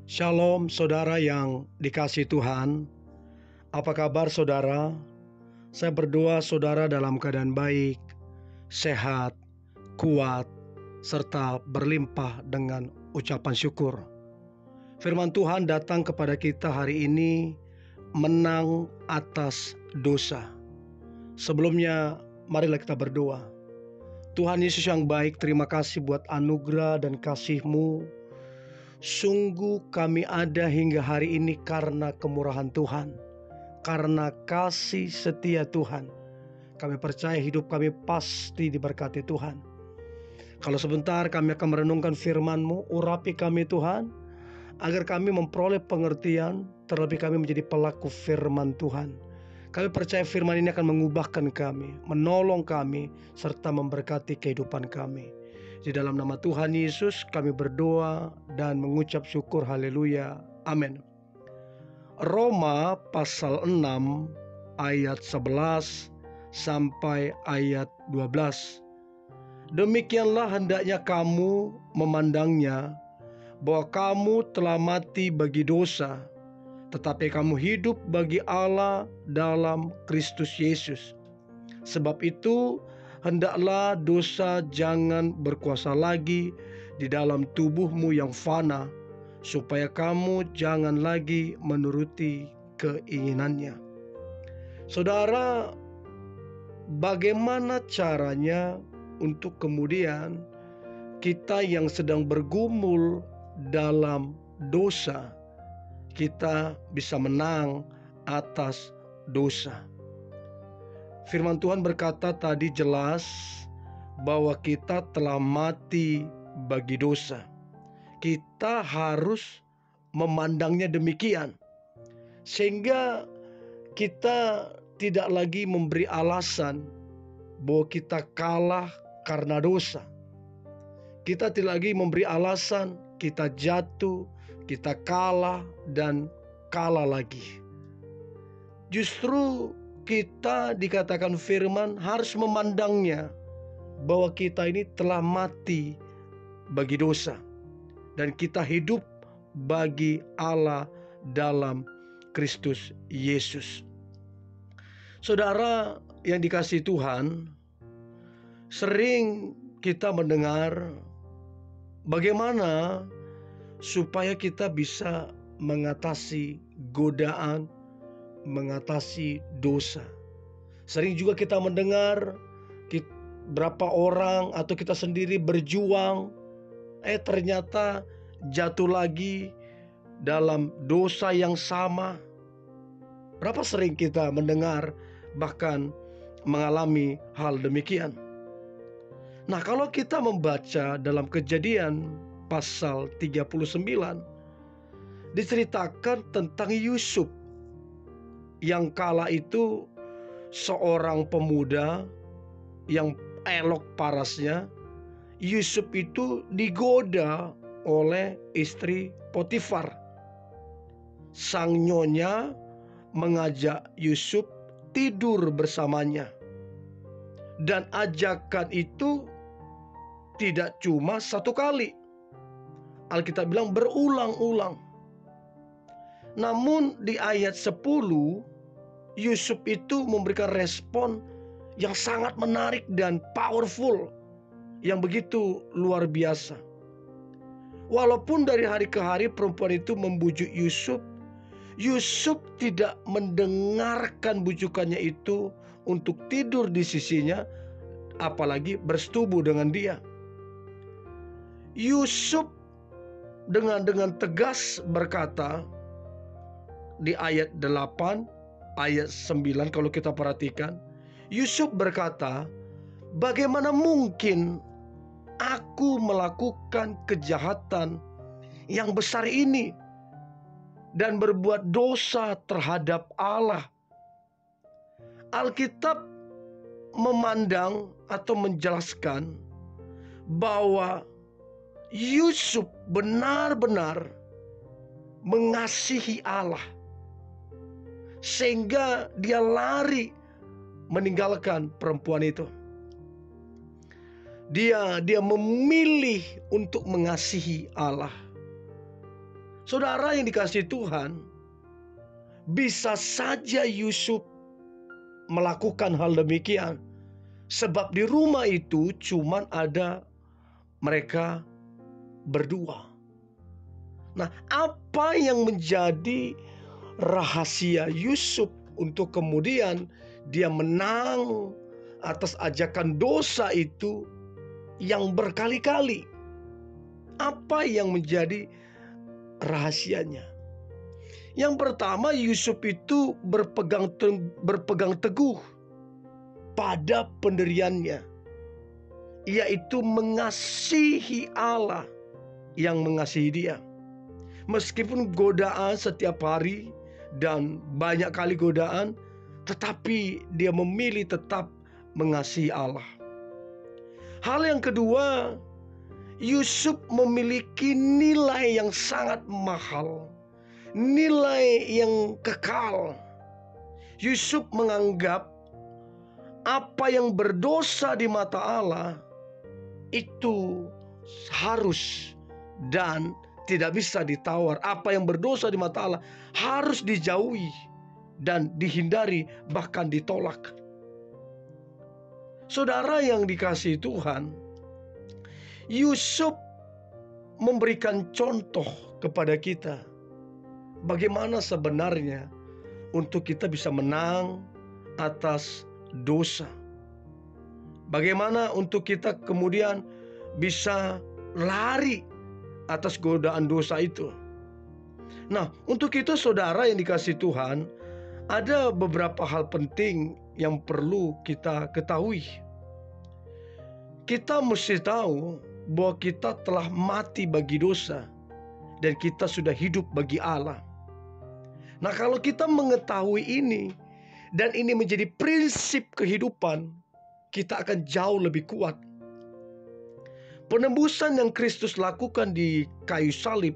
Shalom saudara yang dikasihi Tuhan. Apa kabar saudara? Saya berdoa saudara dalam keadaan baik, sehat, kuat, serta berlimpah dengan ucapan syukur. Firman Tuhan datang kepada kita hari ini, menang atas dosa. Sebelumnya marilah kita berdoa. Tuhan Yesus yang baik, terima kasih buat anugerah dan kasih-Mu. Sungguh kami ada hingga hari ini karena kemurahan Tuhan, karena kasih setia Tuhan. Kami percaya hidup kami pasti diberkati Tuhan. Kalau sebentar kami akan merenungkan firman-Mu, urapi kami Tuhan, agar kami memperoleh pengertian, terlebih kami menjadi pelaku firman Tuhan. Kami percaya firman ini akan mengubahkan kami, menolong kami, serta memberkati kehidupan kami. Di dalam nama Tuhan Yesus kami berdoa dan mengucap syukur, haleluya, amin. Roma pasal 6 ayat 11 sampai ayat 12. Demikianlah hendaknya kamu memandangnya, bahwa kamu telah mati bagi dosa, tetapi kamu hidup bagi Allah dalam Kristus Yesus. Sebab itu hendaklah dosa jangan berkuasa lagi di dalam tubuhmu yang fana, supaya kamu jangan lagi menuruti keinginannya. Saudara, bagaimana caranya untuk kemudian kita yang sedang bergumul dalam dosa, kita bisa menang atas dosa? Firman Tuhan berkata tadi jelas bahwa kita telah mati bagi dosa. Kita harus memandangnya demikian, sehingga kita tidak lagi memberi alasan bahwa kita kalah karena dosa. Kita tidak lagi memberi alasan kita jatuh, kita kalah dan kalah lagi. Justru kita dikatakan firman harus memandangnya bahwa kita ini telah mati bagi dosa dan kita hidup bagi Allah dalam Kristus Yesus. Saudara yang dikasihi Tuhan, sering kita mendengar bagaimana supaya kita bisa mengatasi godaan, mengatasi dosa. Sering juga kita mendengar berapa orang atau kita sendiri berjuang, ternyata jatuh lagi dalam dosa yang sama. Berapa sering kita mendengar bahkan mengalami hal demikian. Nah, kalau kita membaca dalam Kejadian pasal 39, diceritakan tentang Yusuf yang kala itu seorang pemuda yang elok parasnya. Yusuf itu digoda oleh istri Potifar. Sang nyonya mengajak Yusuf tidur bersamanya. Dan ajakan itu tidak cuma satu kali. Alkitab bilang berulang-ulang. Namun di ayat 10, Yusuf itu memberikan respon yang sangat menarik dan powerful, yang begitu luar biasa. Walaupun dari hari ke hari perempuan itu membujuk Yusuf, Yusuf tidak mendengarkan bujukannya itu untuk tidur di sisinya, apalagi bersetubuh dengan dia. Yusuf dengan tegas berkata di ayat 8, ayat 9 kalau kita perhatikan, Yusuf berkata, bagaimana mungkin aku melakukan kejahatan yang besar ini dan berbuat dosa terhadap Allah? Alkitab memandang atau menjelaskan bahwa Yusuf benar-benar mengasihi Allah, sehingga dia lari meninggalkan perempuan itu. Dia memilih untuk mengasihi Allah. Saudara yang dikasihi Tuhan, bisa saja Yusuf melakukan hal demikian, sebab di rumah itu cuman ada mereka berdua. Nah, apa yang menjadi rahasia Yusuf untuk kemudian dia menang atas ajakan dosa itu yang berkali-kali? Apa yang menjadi rahasianya? Yang pertama, Yusuf itu berpegang teguh pada pendiriannya, yaitu mengasihi Allah yang mengasihi dia. Meskipun godaan setiap hari dan banyak kali godaan, tetapi dia memilih tetap mengasihi Allah. Hal yang kedua, Yusuf memiliki nilai yang sangat mahal, nilai yang kekal. Yusuf menganggap apa yang berdosa di mata Allah itu harus dan tidak bisa ditawar. Apa yang berdosa di mata Allah harus dijauhi dan dihindari, bahkan ditolak. Saudara yang dikasihi Tuhan, Yusuf memberikan contoh kepada kita bagaimana sebenarnya untuk kita bisa menang atas dosa. Bagaimana untuk kita kemudian bisa lari atas godaan dosa itu. Nah, untuk itu saudara yang dikasihi Tuhan, ada beberapa hal penting yang perlu kita ketahui. Kita mesti tahu bahwa kita telah mati bagi dosa dan kita sudah hidup bagi Allah. Nah, kalau kita mengetahui ini dan ini menjadi prinsip kehidupan, kita akan jauh lebih kuat. Penebusan yang Kristus lakukan di kayu salib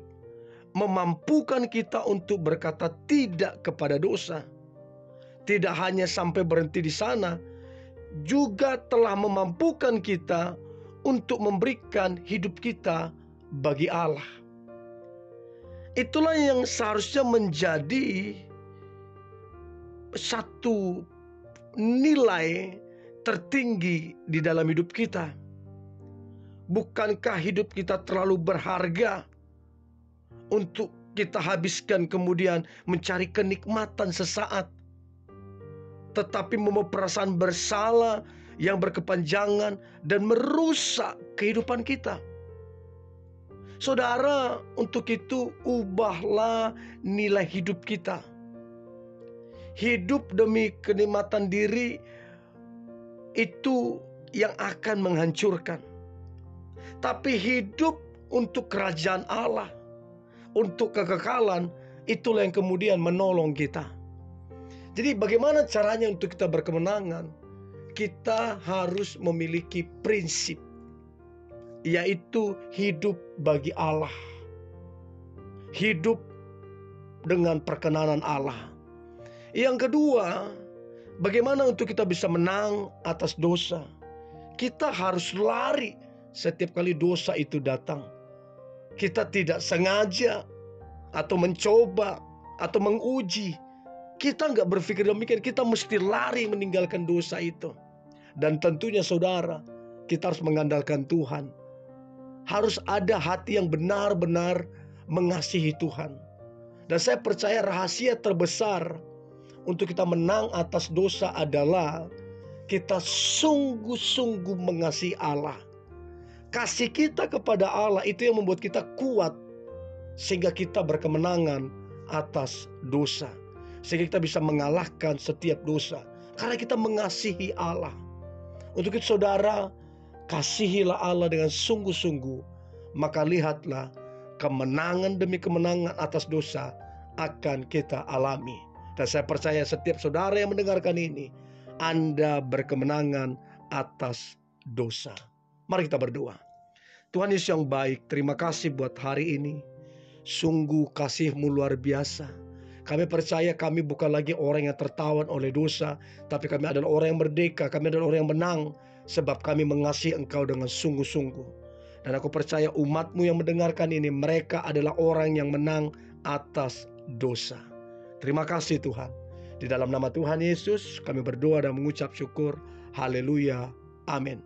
memampukan kita untuk berkata tidak kepada dosa. Tidak hanya sampai berhenti di sana, juga telah memampukan kita untuk memberikan hidup kita bagi Allah. Itulah yang seharusnya menjadi satu nilai tertinggi di dalam hidup kita. Bukankah hidup kita terlalu berharga untuk kita habiskan kemudian mencari kenikmatan sesaat, tetapi membawa perasaan bersalah yang berkepanjangan dan merusak kehidupan kita? Saudara, untuk itu ubahlah nilai hidup kita. Hidup demi kenikmatan diri itu yang akan menghancurkan. Tapi hidup untuk kerajaan Allah, untuk kekekalan, itulah yang kemudian menolong kita. Jadi bagaimana caranya untuk kita berkemenangan? Kita harus memiliki prinsip, yaitu hidup bagi Allah, hidup dengan perkenanan Allah. Yang kedua, bagaimana untuk kita bisa menang atas dosa? Kita harus lari setiap kali dosa itu datang. Kita tidak sengaja atau mencoba atau menguji. Kita nggak berpikir demikian. Kita mesti lari meninggalkan dosa itu. Dan tentunya saudara, kita harus mengandalkan Tuhan. Harus ada hati yang benar-benar mengasihi Tuhan. Dan saya percaya rahasia terbesar untuk kita menang atas dosa adalah kita sungguh-sungguh mengasihi Allah. Kasih kita kepada Allah itu yang membuat kita kuat, sehingga kita berkemenangan atas dosa, sehingga kita bisa mengalahkan setiap dosa karena kita mengasihi Allah. Untuk itu saudara, kasihilah Allah dengan sungguh-sungguh, maka lihatlah kemenangan demi kemenangan atas dosa akan kita alami. Dan saya percaya setiap saudara yang mendengarkan ini, Anda berkemenangan atas dosa. Mari kita berdoa. Tuhan Yesus yang baik, terima kasih buat hari ini. Sungguh kasih-Mu luar biasa. Kami percaya kami bukan lagi orang yang tertawan oleh dosa, tapi kami adalah orang yang merdeka, kami adalah orang yang menang, sebab kami mengasihi Engkau dengan sungguh-sungguh. Dan aku percaya umat-Mu yang mendengarkan ini, mereka adalah orang yang menang atas dosa. Terima kasih Tuhan. Di dalam nama Tuhan Yesus kami berdoa dan mengucap syukur. Haleluya. Amin.